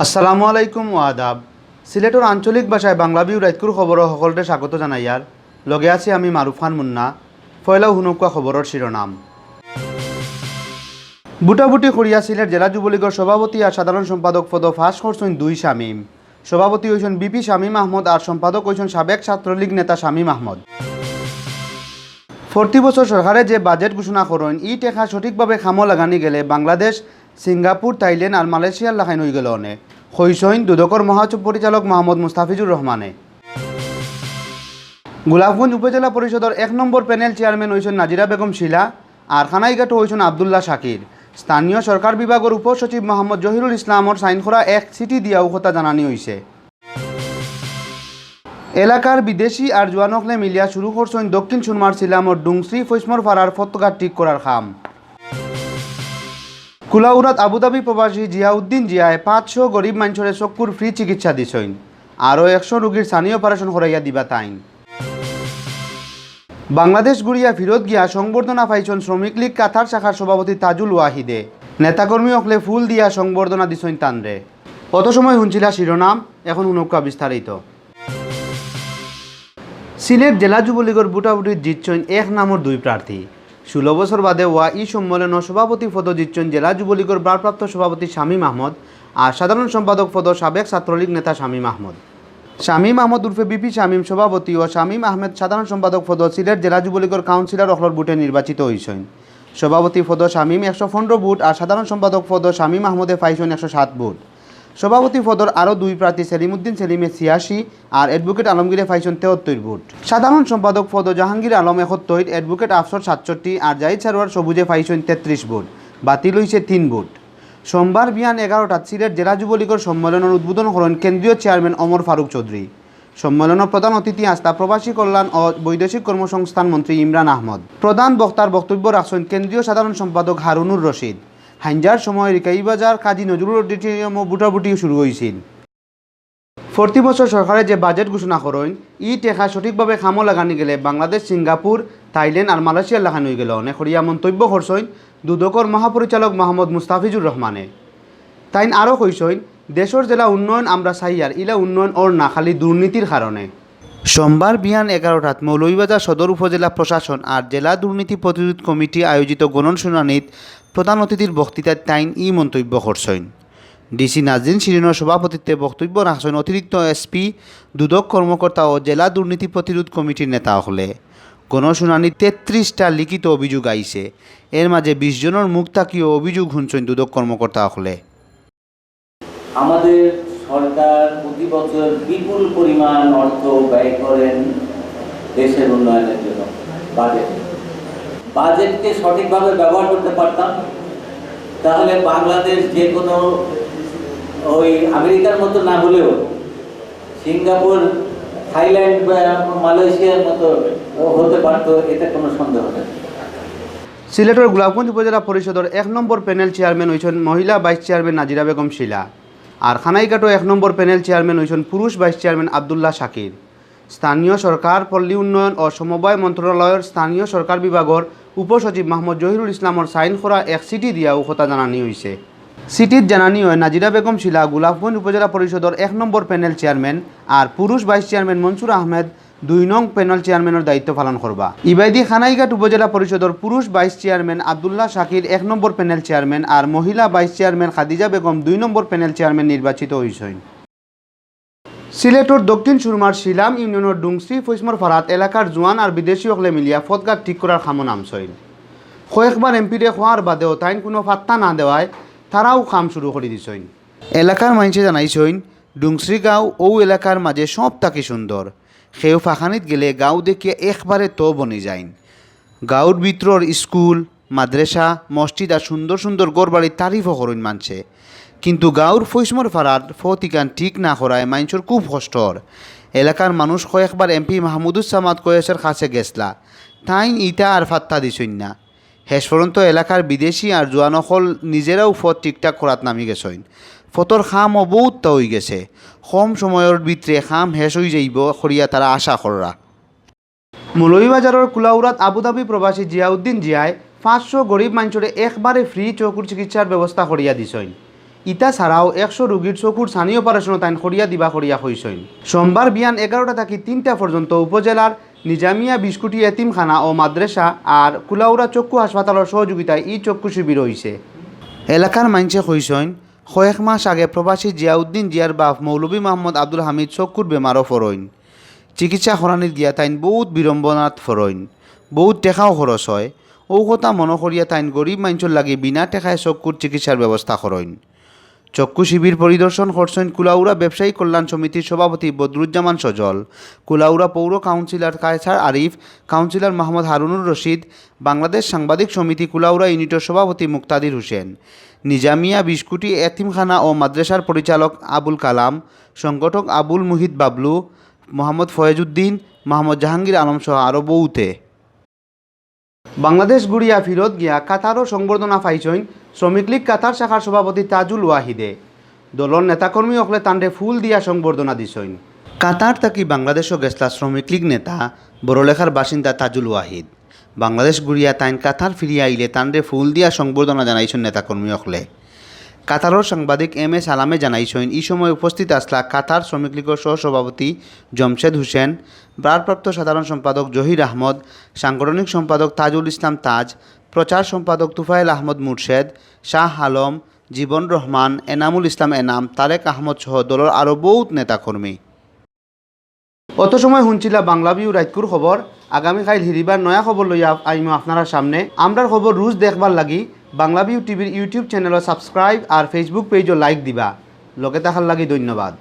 আসসালামু আলাইকুম ও আদাব। সিলেটের আঞ্চলিক ভাষায় বাংলা বিউ রাইতকুর খবর সকলকে স্বাগত জানাইয়ার লগে আছি আমি মারুফ খান মুন্না। ফয়লাও হুনুকা খবরের শিরোনাম। বুটাবুটি করিয়া সিলেট জেলা যুবলীগের সভাপতি আর সাধারণ সম্পাদক পদ ফাঁস করছেন দুই শামীম। সভাপতি হয়েছেন বিপি শামীম আহমদ আর সম্পাদক হয়েছেন সাবেক ছাত্রলীগ নেতা শামীম আহমদ। প্রতি বছর সরকারে যে বাজেট ঘোষণা করেন ই টেকা সঠিকভাবে খামো লাগানি গেলে বাংলাদেশ, সিঙ্গাপুর, থাইল্যান্ড আর মালয়েশিয়ার লাখাইন হয়ে গেল অনেক হইসইন দুদকর মহাপরিচালক মোহাম্মদ মুস্তাফিজুর রহমানে। গোলাপগঞ্জ উপজেলা পরিষদের 1 নম্বর প্যানেল চেয়ারম্যান হয়েছেন নাজিরা বেগম শিলা আর খানাইঘাটও হয়েছেন আবদুল্লাহ শাকির। স্থানীয় সরকার বিভাগের উপসচিব মোহাম্মদ জহিরুল ইসলামর সাইন করা এক চিঠি দিয়া কথা জানানি হয়েছে। এলাকার বিদেশি আর জোয়ানকলে মিলিয়া শুরু করছেন দক্ষিণ সুরমার সিলামর ডুংশ্রী ফৈসমর ফাড়ার ফতকা ঠিক করার খাম। কুলাউড়াত আবুধাবি প্রবাসী জিয়াউদ্দিন জিয়ায় 500 গরিব মানুষের চক্ষুর ফ্রি চিকিৎসা দিছেন। আরও 100 রোগীর স্থানীয় অপারেশন করাইয়া দিবা তাইন। বাংলাদেশ ঘুরিয়া ফিরত গিয়া সংবর্ধনা পাইছেন শ্রমিক লীগ কাতার শাখার সভাপতি তাজুল ওয়াহিদে। নেতাকর্মী অকলে ফুল দিয়া সংবর্ধনা দিছেন তানরে। কত সময় শুনছিলা শিরোনাম, এখন হুনকা বিস্তারিত। সিলেট জেলা যুবলীগের বুটাবুটির জিতছেন 1 নামের 2 প্রার্থী। 16 বছর বাদে ওয়া ই সম্মেলন সভাপতি পদ জিতছেন জেলা যুবলীগের ভারপ্রাপ্ত সভাপতি শামীম আহমদ আর সাধারণ সম্পাদক পদ সাবেক ছাত্রলীগ নেতা শামীম আহমদ। শামীম আহমদ উর্ফে বিপি শামীম সভাপতি ও শামীম আহমেদ সাধারণ সম্পাদক পদ সিলেট জেলা যুবলীগের কাউন্সিলর অখলর বুটে নির্বাচিত হয়েছেন। সভাপতি পদ শামীম 115 ভোট আর সাধারণ সম্পাদক পদ শামীম আহমদে পাইছেন 107 ভোট। সভাপতি পদর আরও 2 প্রার্থী সেলিমউদ্দিন সেলিমে 86 আর অ্যাডভোকেট আলমগীরে পাইছেন 73 ভোট। সাধারণ সম্পাদক পদ জাহাঙ্গীর আলম 71, অ্যাডভোকেট আফসর 67 আর জাহিদ সারোয়ার সবুজে পাইছেন 33 ভোট। বাতিল হয়েছে 3 ভোট। সোমবার বিয়ান 11টাত সিলেট জেলা যুবলীগের সম্মেলনের উদ্বোধন করেন কেন্দ্রীয় চেয়ারম্যান ওমর ফারুক চৌধুরী। সম্মেলনের প্রধান অতিথি আস্থা প্রবাসী কল্যাণ ও বৈদেশিক কর্মসংস্থান মন্ত্রী ইমরান আহমদ। প্রধান বক্তার বক্তব্য রাখছেন কেন্দ্রীয় সাধারণ সম্পাদক হারুনুর রশিদ। হাইঞ্জার সময় রিকাইবাজার কাজী নজরুল অডিটোরিয়ামও বুটাবুটি শুরু হয়েছিল। প্রতি বছর সরকারে যে বাজেট ঘোষণা করেন ই টেকা সঠিকভাবে খামো লাগানি গেলে বাংলাদেশ, সিঙ্গাপুর, থাইল্যান্ড আর মালয়েশিয়ার লাখান হয়ে গেল অনেক হরিয়া মন্তব্য করছেন দুদকর মহাপরিচালক মোহাম্মদ মুস্তাফিজুর রহমানে। তাইন আরও কইসইন দেশের জেলা উন্নয়ন আমরা চাইয়ার ইলা উন্নয়ন ওর না খালি দুর্নীতির কারণে। সোমবার বিয়ান 11টাত মৌলভীবাজার সদর উপজেলা প্রশাসন আর জেলা দুর্নীতি প্রতিরোধ কমিটি আয়োজিত গণন শুনানিত প্রধান অতিথির বক্তৃতায় তাইন ই মন্তব্য করছেন। ডিসি নাজরিন শিরিনের সভাপতিত্বে বক্তব্য রাখছেন অতিরিক্ত এসপি, দুদক কর্মকর্তা ও জেলা দুর্নীতি প্রতিরোধ কমিটির নেতা হলে। গণশুনানি 33টা লিখিত অভিযোগ আইছে, এর মাঝে 20 জনের মুখ থাকিও অভিযোগ শুনছেন দুদক কর্মকর্তা হলে। আমাদের সরকার প্রতি বছর বিপুল পরিমাণ অর্থ ব্যয় করেন দেশের উন্নয়নের জন্য। বাজেটকে সঠিকভাবে ব্যবহার করতে পারতাম তাহলে বাংলাদেশ যে কোনো ওই আমেরিকার মতো না হলেও সিঙ্গাপুর, থাইল্যান্ড বা মালয়েশিয়ার মতো হতে পারতো, এতে কোনো সন্দেহ নেই। সিলেটের গোলাপগঞ্জ উপজেলা পরিষদের 1 নম্বর প্যানেল চেয়ারম্যান হয়েছেন মহিলা ভাইস চেয়ারম্যান নাজিরা বেগম শিলা আর খানাইঘাটও 1 নম্বর প্যানেল চেয়ারম্যান হয়েছেন পুরুষ ভাইস চেয়ারম্যান আবদুল্লাহ শাকির। স্থানীয় সরকার, পল্লী উন্নয়ন ও সমবায় মন্ত্রণালয়ের স্থানীয় সরকার বিভাগের উপসচিব মোহাম্মদ জহিরুল ইসলামর সাইন করা এক চিঠি দিয়াও কথা জানানি হয়েছে। চিঠিত জানানি হয় নাজিরা বেগম শিলা গোলাপগঞ্জ উপজেলা পরিষদের 1 নম্বর প্যানেল চেয়ারম্যান আর পুরুষ ভাইস চেয়ারম্যান মনসুর আহমেদ 2 নং প্যানেল চেয়ারম্যানের দায়িত্ব পালন করবা। ইবাইদি খানাইঘাট উপজেলা পরিষদের পুরুষ ভাইস চেয়ারম্যান আবদুল্লাহ শাকির 1 নম্বর প্যানেল চেয়ারম্যান আর মহিলা ভাইস চেয়ারম্যান খাদিজা বেগম 2 নম্বর প্যানেল চেয়ারম্যান নির্বাচিত হয়েছেন। সিলেটের দক্ষিণ সুরমার শিলাম ইউনিয়নের ডুংশ্রী ফৈসমর ফারাত এলাকার জোয়ান আর বিদেশি অকলে মিলিয়া ফতগা ঠিক করার খামো নামছইল। কয়েকবার এমপিরে খোয়ার বাদেও তাইন কোনো পাত্তা না দেওয়ায় তারাও কাম শুরু করে দিছইন। এলাকার মানুষে জানাইছইন ডুংশ্রী গাঁও ও এলাকার মাঝে সব তাকে সুন্দর। সেও ফাঁকানিত গেলে গাঁও দেখিয়ে একবারে তো বনে যাইন। গাঁওর ভিতর স্কুল, মাদ্রাসা, মসজিদ আর সুন্দর সুন্দর গড়বাড়ির তারিফও করেন মানছে। কিন্তু গাঁওর ফৈসমর ফারাত ফতিকান ঠিক না করায় মানুষের খুব কষ্টর। এলাকার মানুষ কয়েকবার এমপি মাহমুদুজ্জামান কয়েসের কাছে গেছলা, তাই ইটা আর ফাত্তা দিছইন না। শেষ পর্যন্ত এলাকার বিদেশি আর জোয়ানসকল নিজেরাও ফত ঠিকঠাক করাত নামি গেছইন। ফতর খামও বহুতটা হয়ে গেছে। কম সময়ের ভিতরে খাম শেষ হয়ে যাইব করিয়া তারা আশা কররা। মৌলভীবাজারের কুলাউড়াত আবুধাবি প্রবাসী জিয়াউদ্দিন জিয়ায় 500 গরিব মানুষরে একবারে ফ্রি চকুর চিকিৎসার ব্যবস্থা করিয়া দিছইন। ইটা ছাড়াও 100 রোগীর চকুর ছানি অপারেশনও তাইন করিয়া দিবা করিয়া হইসইন। সোমবার বিয়ান 11টা থেকে 3টা পর্যন্ত উপজেলার নিজামিয়া বিস্কুটি এতিমখানা ও মাদ্রাসা আর কুলাউড়া চক্ষু হাসপাতালের সহযোগিতায় ই চক্ষু শিবির হইছে। এলাকার মাইনসে কইসইন কয়েক মাস আগে প্রবাসী জিয়াউদ্দিন জিয়ার বাপ মৌলভী মোহাম্মদ আব্দুল হামিদ চক্ষুর বেমারও ফরইন। চিকিৎসা করানির গিয়া তাইন বহুত বিড়ম্বনাত ফরইন, বহুত টেকাও খরচ হয়। ও কথা মনে করিয়া তাইন গরিব মানুষের লাগি বিনা টেকায় চক্ষুর চিকিৎসার ব্যবস্থা করেন। চক্ষু শিবির পরিদর্শন করছেন কুলাউড়া ব্যবসায়ী কল্যাণ সমিতির সভাপতি বদরুজ্জামান সজল, কুলাউড়া পৌর কাউন্সিলর কায়সার আরিফ, কাউন্সিলর মোহাম্মদ হারুনুর রশিদ, বাংলাদেশ সাংবাদিক সমিতি কুলাউড়া ইউনিটের সভাপতি মুক্তাদির হোসেন, নিজামিয়া বিস্কুটি এতিমখানা ও মাদ্রাসার পরিচালক আবুল কালাম, সংগঠক আবুল মুহিত বাবলু, মোহাম্মদ ফয়েজউদ্দিন, মোহাম্মদ জাহাঙ্গীর আলম সহ আরও বহুতে। বাংলাদেশ গুড়িয়া ফিরত গিয়া কাতারও সংবর্ধনা পাইছেন শ্রমিক লীগ কাতার শাখার সভাপতি তাজুল ওয়াহিদে। দলর নেতাকর্মী অকলে তান্ডে ফুল দিয়া সংবর্ধনা দিছেন। কাতার থাকি বাংলাদেশও গেছলা শ্রমিক লীগ নেতা বড়লেখার বাসিন্দা তাজুল ওয়াহিদ। বাংলাদেশ গুড়িয়া তাইন কাতার ফিরিয়া আইলে তান্ডে ফুল দিয়া সংবর্ধনা জানাইছেন নেতাকর্মী অকলে। কাতারের সাংবাদিক এম এ সালামে জানাইছেন এই সময় উপস্থিত আসলা কাতার শ্রমিক লীগের সহসভাপতি জমশেদ হোসেন, ভারপ্রাপ্ত সাধারণ সম্পাদক জহির আহমদ, সাংগঠনিক সম্পাদক তাজুল ইসলাম তাজ, প্রচার সম্পাদক তুফাইল আহমদ মুর্শেদ, শাহ আলম, জীবন রহমান, এনামুল ইসলাম এনাম, তারেক আহমদ সহ দলের আরও বহুত নেতাকর্মী। অত সময় শুনছিলা বাংলা ভিউ রাইতকুর খবর। আগামীকাল হিরিবার নয়া খবর লইয়া আইমো আপনারা সামনে। আমরার খবর রোজ দেখবার লাগি বাংলা ভিউ টিভির ইউটিউব চ্যানেল সাবস্ক্রাইব আর ফেসবুক পেজও লাইক দিবা। লগে থাকার লাগি ধন্যবাদ।